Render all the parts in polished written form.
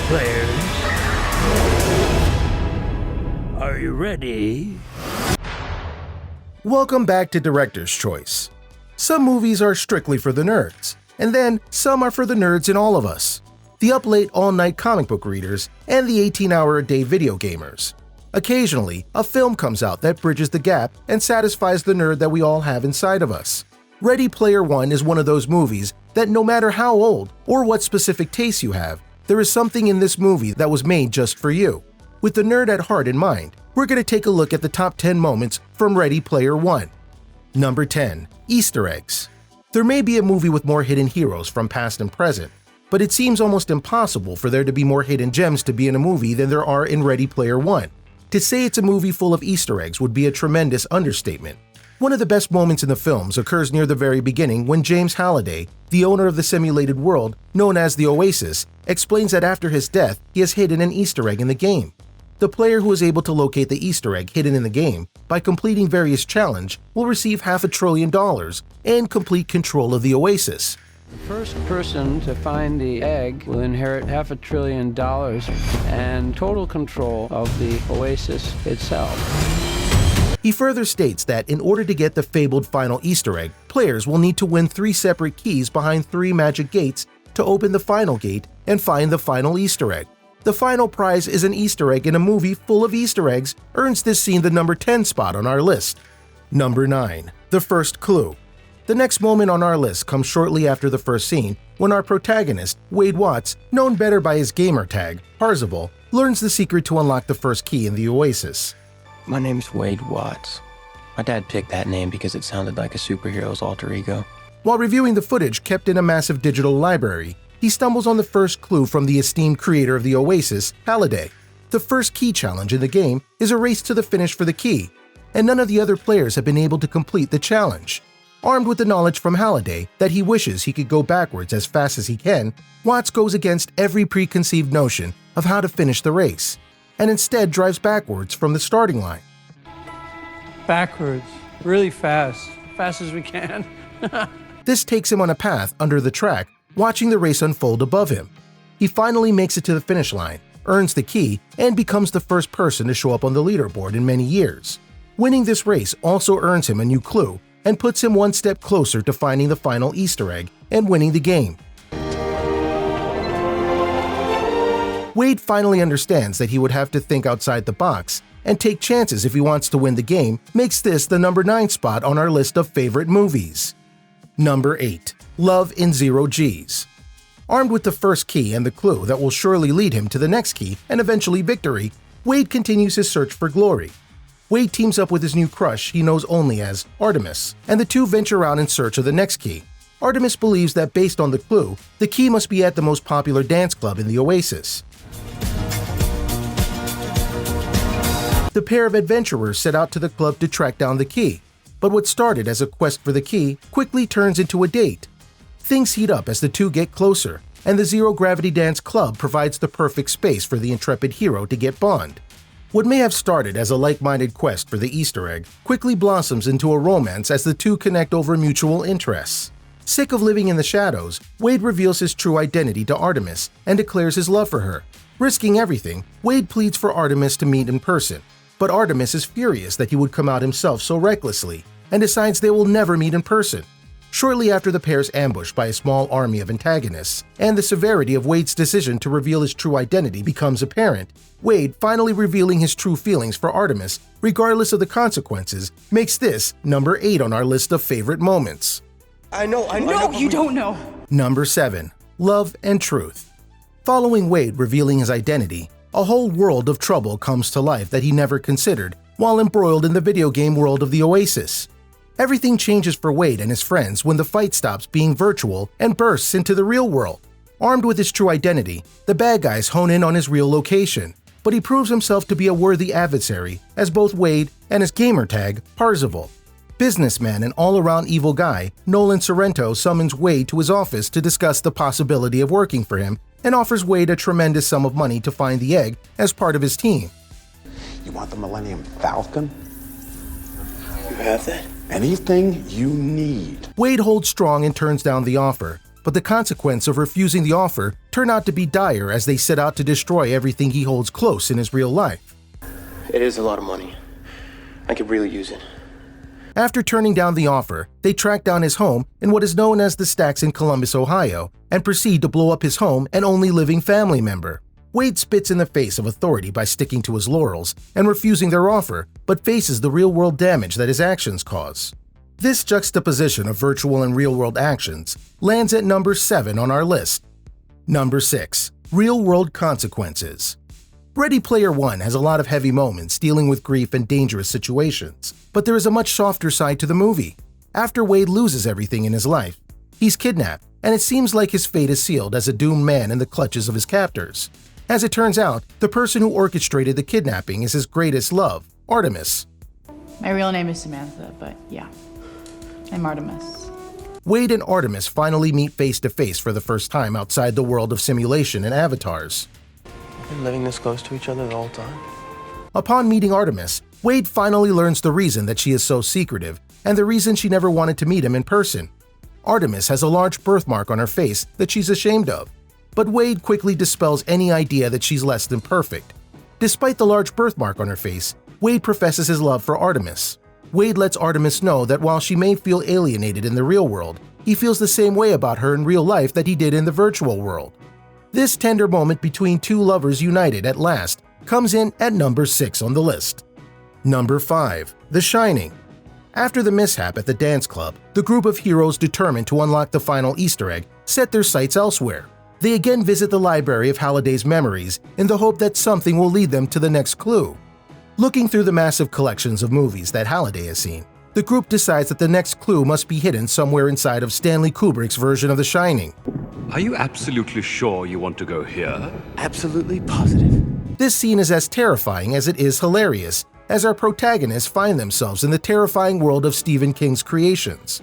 Players, are you ready? Welcome back to Director's Choice. Some movies are strictly for the nerds, and then some are for the nerds in all of us. The up late all-night comic book readers and the 18-hour-a-day video gamers. Occasionally, a film comes out that bridges the gap and satisfies the nerd that we all have inside of us. Ready Player One is one of those movies that no matter how old or what specific tastes you have, there is something in this movie that was made just for you. With the nerd at heart in mind, we're going to take a look at the top 10 moments from Ready Player One. Number 10. Easter eggs. There may be a movie with more hidden heroes from past and present, but it seems almost impossible for there to be more hidden gems to be in a movie than there are in Ready Player One. To say it's a movie full of Easter eggs would be a tremendous understatement. One of the best moments in the films occurs near the very beginning when James Halliday, the owner of the simulated world known as the Oasis, explains that after his death he has hidden an Easter egg in the game. The player who is able to locate the Easter egg hidden in the game by completing various challenges will receive $500 billion and complete control of the Oasis. The first person to find the egg will inherit $500 billion and total control of the Oasis itself. He further states that in order to get the fabled final Easter egg, players will need to win 3 separate keys behind 3 magic gates to open the final gate and find the final Easter egg. The final prize is an Easter egg in a movie full of Easter eggs, earns this scene the number 10 spot on our list. Number 9. The first clue. The next moment on our list comes shortly after the first scene when our protagonist, Wade Watts, known better by his gamer tag, Parzival, learns the secret to unlock the first key in the Oasis. My name's Wade Watts. My dad picked that name because it sounded like a superhero's alter ego. While reviewing the footage kept in a massive digital library, he stumbles on the first clue from the esteemed creator of the Oasis, Halliday. The first key challenge in the game is a race to the finish for the key, and none of the other players have been able to complete the challenge. Armed with the knowledge from Halliday that he wishes he could go backwards as fast as he can, Watts goes against every preconceived notion of how to finish the race, and instead drives backwards from the starting line. Backwards, really fast as we can. This takes him on a path under the track, watching the race unfold above him. He finally makes it to the finish line, earns the key, and becomes the first person to show up on the leaderboard in many years. Winning this race also earns him a new clue and puts him one step closer to finding the final Easter egg and winning the game. Wade finally understands that he would have to think outside the box and take chances if he wants to win the game, makes this the number 9 spot on our list of favorite movies. Number 8. Love in Zero G's. Armed with the first key and the clue that will surely lead him to the next key and eventually victory, Wade continues his search for glory. Wade teams up with his new crush he knows only as Artemis, and the two venture out in search of the next key. Artemis believes that based on the clue, the key must be at the most popular dance club in the Oasis. The pair of adventurers set out to the club to track down the key, but what started as a quest for the key quickly turns into a date. Things heat up as the two get closer, and the Zero Gravity Dance Club provides the perfect space for the intrepid hero to get Bond. What may have started as a like-minded quest for the Easter egg quickly blossoms into a romance as the two connect over mutual interests. Sick of living in the shadows, Wade reveals his true identity to Artemis and declares his love for her. Risking everything, Wade pleads for Artemis to meet in person, but Artemis is furious that he would come out himself so recklessly and decides they will never meet in person. Shortly after the pair's ambushed by a small army of antagonists, and the severity of Wade's decision to reveal his true identity becomes apparent, Wade finally revealing his true feelings for Artemis, regardless of the consequences, makes this number 8 on our list of favorite moments. I know. You don't know. Number 7. Love and Truth. Following Wade revealing his identity, a whole world of trouble comes to life that he never considered while embroiled in the video game world of the Oasis. Everything changes for Wade and his friends when the fight stops being virtual and bursts into the real world. Armed with his true identity, the bad guys hone in on his real location, but he proves himself to be a worthy adversary as both Wade and his gamertag, Parzival. Businessman and all-around evil guy, Nolan Sorrento summons Wade to his office to discuss the possibility of working for him and offers Wade a tremendous sum of money to find the egg as part of his team. You want the Millennium Falcon? You have that? Anything you need. Wade holds strong and turns down the offer, but the consequence of refusing the offer turned out to be dire as they set out to destroy everything he holds close in his real life. It is a lot of money. I could really use it. After turning down the offer, they track down his home in what is known as the Stacks in Columbus, Ohio, and proceed to blow up his home and only living family member. Wade spits in the face of authority by sticking to his laurels and refusing their offer, but faces the real-world damage that his actions cause. This juxtaposition of virtual and real-world actions lands at number 7 on our list. Number 6. Real-world consequences. Ready Player One has a lot of heavy moments dealing with grief and dangerous situations, but there is a much softer side to the movie. After Wade loses everything in his life, he's kidnapped, and it seems like his fate is sealed as a doomed man in the clutches of his captors. As it turns out, the person who orchestrated the kidnapping is his greatest love, Artemis. My real name is Samantha, but yeah, I'm Artemis. Wade and Artemis finally meet face to face for the first time outside the world of simulation and avatars. Been living this close to each other the whole time. Upon meeting Artemis, Wade finally learns the reason that she is so secretive and the reason she never wanted to meet him in person. Artemis has a large birthmark on her face that she's ashamed of, but Wade quickly dispels any idea that she's less than perfect. Despite the large birthmark on her face, Wade professes his love for Artemis. Wade lets Artemis know that while she may feel alienated in the real world, he feels the same way about her in real life that he did in the virtual world. This tender moment between two lovers united at last comes in at number 6 on the list. Number 5. The Shining. After the mishap at the dance club, the group of heroes determined to unlock the final Easter egg set their sights elsewhere. They again visit the library of Halliday's memories in the hope that something will lead them to the next clue. Looking through the massive collections of movies that Halliday has seen, the group decides that the next clue must be hidden somewhere inside of Stanley Kubrick's version of The Shining. Are you absolutely sure you want to go here? Absolutely positive. This scene is as terrifying as it is hilarious, as our protagonists find themselves in the terrifying world of Stephen King's creations.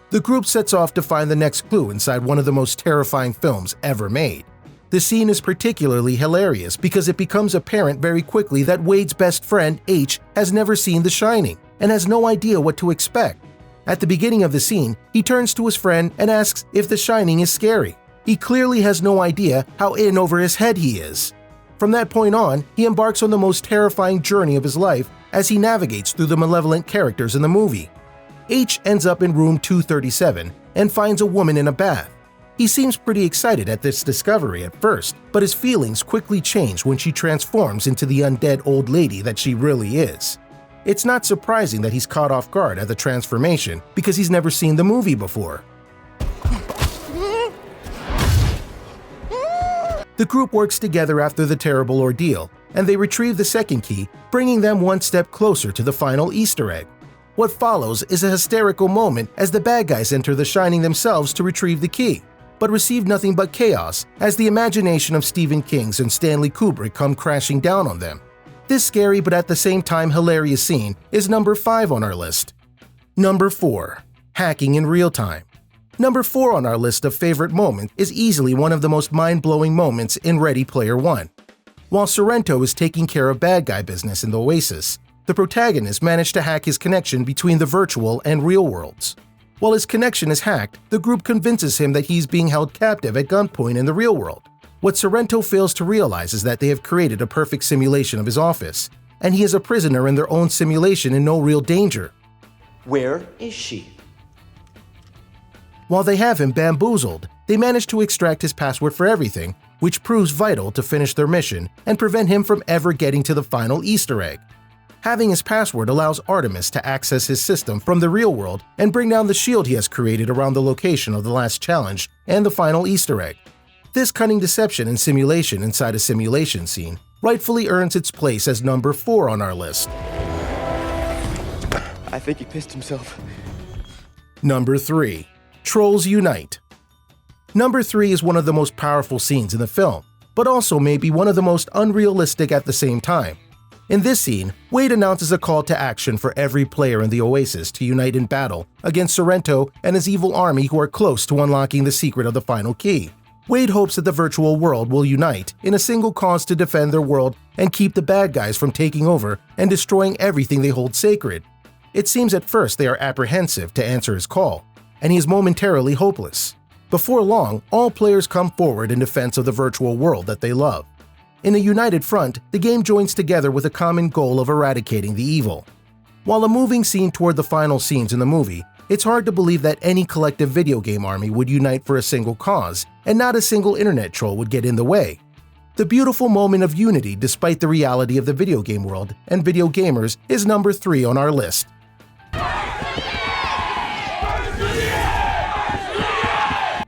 The group sets off to find the next clue inside one of the most terrifying films ever made. The scene is particularly hilarious because it becomes apparent very quickly that Wade's best friend, H, has never seen The Shining and has no idea what to expect. At the beginning of the scene, he turns to his friend and asks if The Shining is scary. He clearly has no idea how in over his head he is. From that point on, he embarks on the most terrifying journey of his life as he navigates through the malevolent characters in the movie. H ends up in room 237 and finds a woman in a bath. He seems pretty excited at this discovery at first, but his feelings quickly change when she transforms into the undead old lady that she really is. It's not surprising that he's caught off guard at the transformation because he's never seen the movie before. The group works together after the terrible ordeal, and they retrieve the second key, bringing them one step closer to the final Easter egg. What follows is a hysterical moment as the bad guys enter The Shining themselves to retrieve the key, but receive nothing but chaos as the imagination of Stephen King's and Stanley Kubrick come crashing down on them. This scary but at the same time hilarious scene is number 5 on our list. Number 4. Hacking in real time. Number 4 on our list of favorite moments is easily one of the most mind-blowing moments in Ready Player One. While Sorrento is taking care of bad guy business in the Oasis, the protagonist managed to hack his connection between the virtual and real worlds. While his connection is hacked, the group convinces him that he's being held captive at gunpoint in the real world. What Sorrento fails to realize is that they have created a perfect simulation of his office, and he is a prisoner in their own simulation in no real danger. Where is she? While they have him bamboozled, they manage to extract his password for everything, which proves vital to finish their mission and prevent him from ever getting to the final Easter egg. Having his password allows Artemis to access his system from the real world and bring down the shield he has created around the location of the last challenge and the final Easter egg. This cunning deception and simulation inside a simulation scene rightfully earns its place as number 4 on our list. I think he pissed himself. Number 3. Trolls Unite. Number 3 is one of the most powerful scenes in the film, but also may be one of the most unrealistic at the same time. In this scene, Wade announces a call to action for every player in the Oasis to unite in battle against Sorrento and his evil army who are close to unlocking the secret of the final key. Wade hopes that the virtual world will unite in a single cause to defend their world and keep the bad guys from taking over and destroying everything they hold sacred. It seems at first they are apprehensive to answer his call, and he is momentarily hopeless. Before long, all players come forward in defense of the virtual world that they love. In a united front, the game joins together with a common goal of eradicating the evil. While a moving scene toward the final scenes in the movie, it's hard to believe that any collective video game army would unite for a single cause, and not a single internet troll would get in the way. The beautiful moment of unity despite the reality of the video game world and video gamers is number 3 on our list.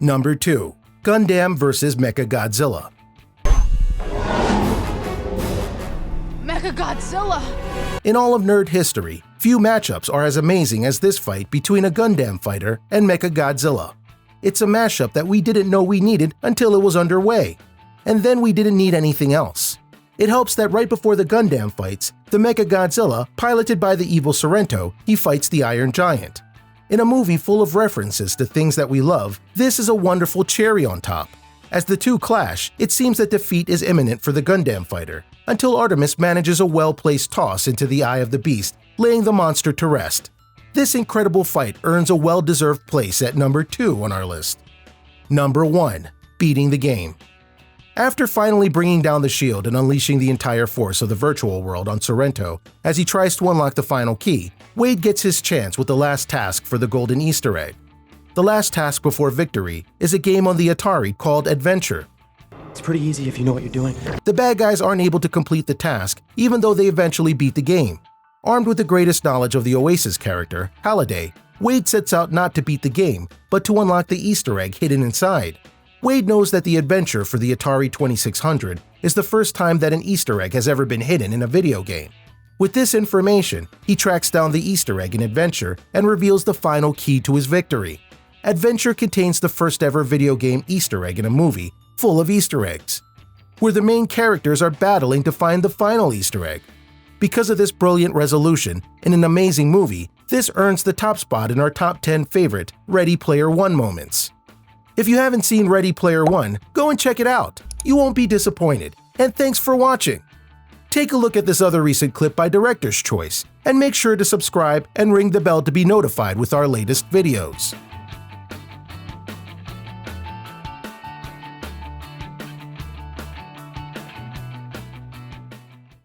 Number 2. GUNDAM vs. MECHAGODZILLA. MECHAGODZILLA! In all of nerd history, few matchups are as amazing as this fight between a GUNDAM fighter and MECHAGODZILLA. It's a mashup that we didn't know we needed until it was underway, and then we didn't need anything else. It helps that right before the GUNDAM fights, the MECHAGODZILLA, piloted by the evil Sorrento, he fights the Iron Giant. In a movie full of references to things that we love, this is a wonderful cherry on top. As the two clash, it seems that defeat is imminent for the GUNDAM fighter, until Artemis manages a well-placed toss into the eye of the beast, laying the monster to rest. This incredible fight earns a well-deserved place at number 2 on our list. Number 1. Beating the game. After finally bringing down the shield and unleashing the entire force of the virtual world on Sorrento as he tries to unlock the final key, Wade gets his chance with the last task for the golden Easter egg. The last task before victory is a game on the Atari called Adventure. It's pretty easy if you know what you're doing. The bad guys aren't able to complete the task, even though they eventually beat the game. Armed with the greatest knowledge of the Oasis character, Halliday, Wade sets out not to beat the game, but to unlock the Easter egg hidden inside. Wade knows that the adventure for the Atari 2600 is the first time that an Easter egg has ever been hidden in a video game. With this information, he tracks down the Easter egg in Adventure and reveals the final key to his victory. Adventure contains the first ever video game Easter egg in a movie, full of Easter eggs, where the main characters are battling to find the final Easter egg. Because of this brilliant resolution in an amazing movie, this earns the top spot in our top 10 favorite Ready Player One moments. If you haven't seen Ready Player One, go and check it out. You won't be disappointed. And thanks for watching. Take a look at this other recent clip by Director's Choice, and make sure to subscribe and ring the bell to be notified with our latest videos.